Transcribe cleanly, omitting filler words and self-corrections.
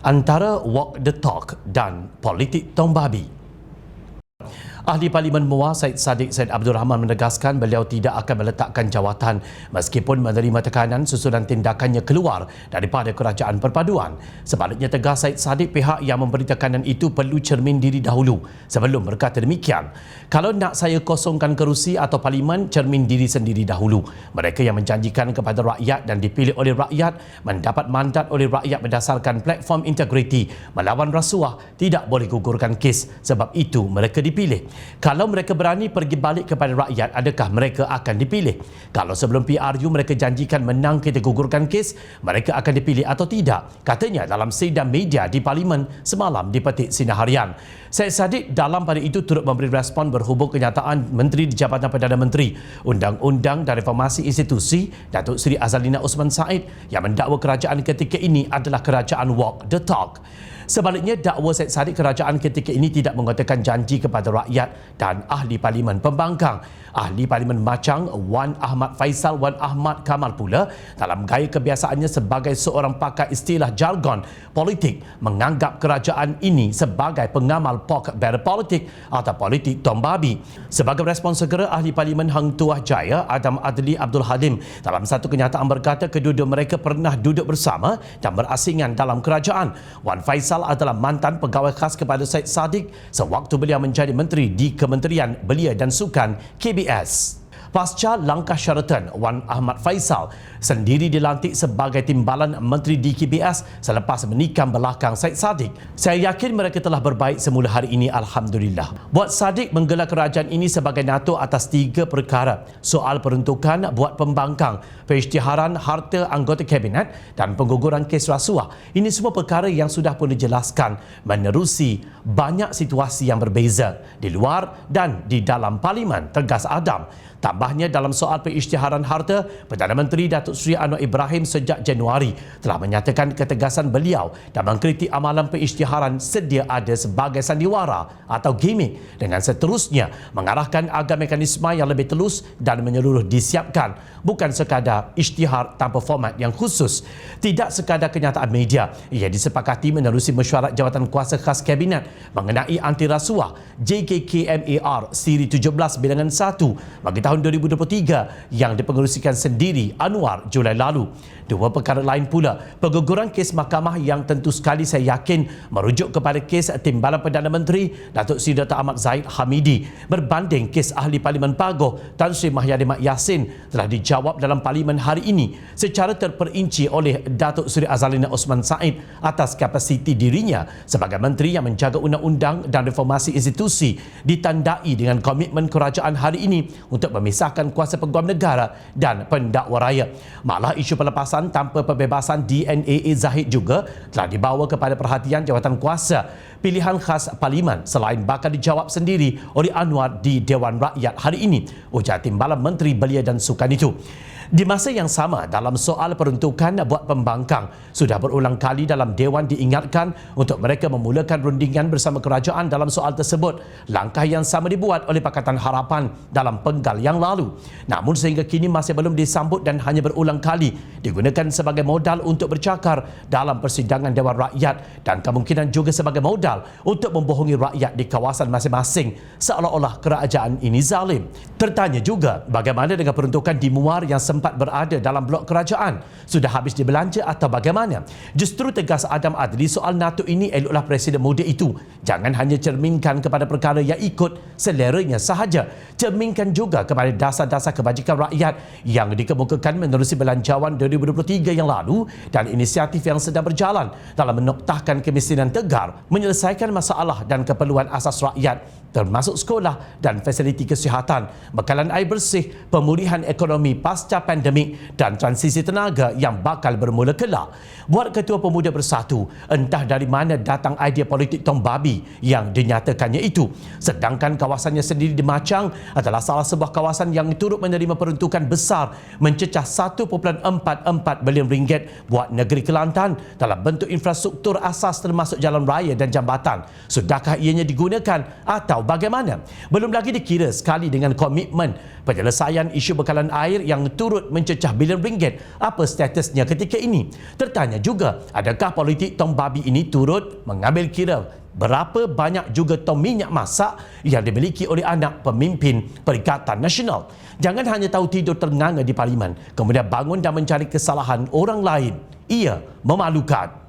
antara walk the talk dan politik tong babi. Ahli Parlimen Muar Syed Saddiq Syed Abdul Rahman menegaskan beliau tidak akan meletakkan jawatan meskipun menerima tekanan susulan tindakannya keluar daripada kerajaan perpaduan. Sebaliknya, tegas Syed Saddiq, pihak yang memberi tekanan itu perlu cermin diri dahulu sebelum berkata demikian. Kalau nak saya kosongkan kerusi atau Parlimen, cermin diri sendiri dahulu. Mereka yang menjanjikan kepada rakyat dan dipilih oleh rakyat mendapat mandat oleh rakyat berdasarkan platform integriti melawan rasuah tidak boleh gugurkan kes, sebab itu mereka dipilih. Kalau mereka berani pergi balik kepada rakyat, adakah mereka akan dipilih? Kalau sebelum PRU mereka janjikan menang kita gugurkan kes, mereka akan dipilih atau tidak? Katanya dalam sidang media di Parlimen semalam di Petik Sinar Harian. Syed Saddiq dalam pada itu turut memberi respon berhubung kenyataan Menteri di Jabatan Perdana Menteri Undang-Undang dan Reformasi Institusi Datuk Seri Azalina Osman Said yang mendakwa kerajaan ketika ini adalah kerajaan walk the talk. Sebaliknya, dakwa Syed Saddiq kerajaan ketika ini tidak mengatakan janji kepada rakyat dan ahli Parlimen pembangkang. Ahli Parlimen Machang Wan Ahmad Faisal Wan Ahmad Kamal pula dalam gaya kebiasaannya sebagai seorang pakar istilah jargon politik menganggap kerajaan ini sebagai pengamal pocket barrel politik atau politik tong babi. Sebagai respons segera, ahli Parlimen Hang Tuah Jaya Adam Adli Abdul Halim dalam satu kenyataan berkata kedua-dua mereka pernah duduk bersama dan berasingan dalam kerajaan. Wan Faisal adalah mantan pegawai khas kepada Syed Saddiq sewaktu beliau menjadi menteri di Kementerian Belia dan Sukan KBS. Pasca langkah Sheraton, Wan Ahmad Faisal sendiri dilantik sebagai timbalan menteri di KBS selepas menikam belakang Syed Saddiq. Saya yakin mereka telah berbaik semula hari ini, alhamdulillah. Buat Saddiq menggelar kerajaan ini sebagai NATO atas 3 perkara: soal peruntukan buat pembangkang, pengisytiharan harta anggota kabinet dan pengguguran kes rasuah. Ini semua perkara yang sudah pun dijelaskan menerusi banyak situasi yang berbeza di luar dan di dalam Parlimen, tegas Adam. Tambahnya, dalam soal pengisytiharan harta, Perdana Menteri Datuk Seri Anwar Ibrahim sejak Januari telah menyatakan ketegasan beliau dan mengkritik amalan pengisytiharan sedia ada sebagai sandiwara atau gimmick, dengan seterusnya mengarahkan agar mekanisme yang lebih telus dan menyeluruh disiapkan, bukan sekadar isytihar tanpa format yang khusus. Tidak sekadar kenyataan media, ia disepakati menerusi mesyuarat jawatan kuasa khas kabinet mengenai anti rasuah JKKMAR siri 17 bilangan 1 bagi tahun 2023 yang dipengerusikan sendiri Anwar Julai lalu. Dua perkara lain pula, pengguguran kes mahkamah yang tentu sekali saya yakin merujuk kepada kes timbalan Perdana Menteri Datuk Seri Dr. Ahmad Zahid Hamidi berbanding kes ahli Parlimen Pagoh Tan Sri Mahyadi Mak Yassin telah dijawab dalam Parlimen hari ini secara terperinci oleh Datuk Seri Azalina Osman Said atas kapasiti dirinya sebagai menteri yang menjaga undang-undang dan reformasi institusi, ditandai dengan komitmen kerajaan hari ini untuk memisahkan kuasa peguam negara dan pendakwa raya. Malah isu pelepasan tanpa pembebasan DNAA Zahid juga telah dibawa kepada perhatian jawatan kuasa pilihan khas Parlimen selain bakal dijawab sendiri oleh Anwar di Dewan Rakyat hari ini, ujar timbalan Menteri Belia dan Sukan itu. Di masa yang sama, dalam soal peruntukan buat pembangkang, sudah berulang kali dalam Dewan diingatkan untuk mereka memulakan rundingan bersama kerajaan dalam soal tersebut. Langkah yang sama dibuat oleh Pakatan Harapan dalam penggal yang lalu. Namun sehingga kini masih belum disambut dan hanya berulang kali digunakan sebagai modal untuk bercakar dalam persidangan Dewan Rakyat dan kemungkinan juga sebagai modal untuk membohongi rakyat di kawasan masing-masing seolah-olah kerajaan ini zalim. Tertanya juga bagaimana dengan peruntukan di Muar yang sempat berada dalam blok kerajaan, sudah habis dibelanja atau bagaimana? Justru tegas Adam Adli, soal NATO ini eloklah Presiden muda itu jangan hanya cerminkan kepada perkara yang ikut seleranya sahaja, cerminkan juga kepada dasar-dasar kebajikan rakyat yang dikemukakan menerusi belanjawan 2023 yang lalu dan inisiatif yang sedang berjalan dalam menoktahkan kemiskinan tegar, menyelesaikan masalah dan keperluan asas rakyat termasuk sekolah dan fasiliti kesihatan, bekalan air bersih, pemulihan ekonomi pasca pandemik dan transisi tenaga yang bakal bermula kelak. Buat Ketua Pemuda Bersatu, entah dari mana datang idea politik tong babi yang dinyatakannya itu. Sedangkan kawasannya sendiri di Machang adalah salah sebuah kawasan yang turut menerima peruntukan besar mencecah 1.44 bilion ringgit buat negeri Kelantan dalam bentuk infrastruktur asas termasuk jalan raya dan jambatan. Sudahkah ianya digunakan atau bagaimana? Belum lagi dikira sekali dengan komitmen penyelesaian isu bekalan air yang turut turut mencecah bilion ringgit. Apa statusnya ketika ini? Tertanya juga, adakah politik tong babi ini turut mengambil kira berapa banyak juga tong minyak masak yang dimiliki oleh anak pemimpin Perikatan Nasional? Jangan hanya tahu tidur ternganga di parlimen, kemudian bangun dan mencari kesalahan orang lain. Ia memalukan.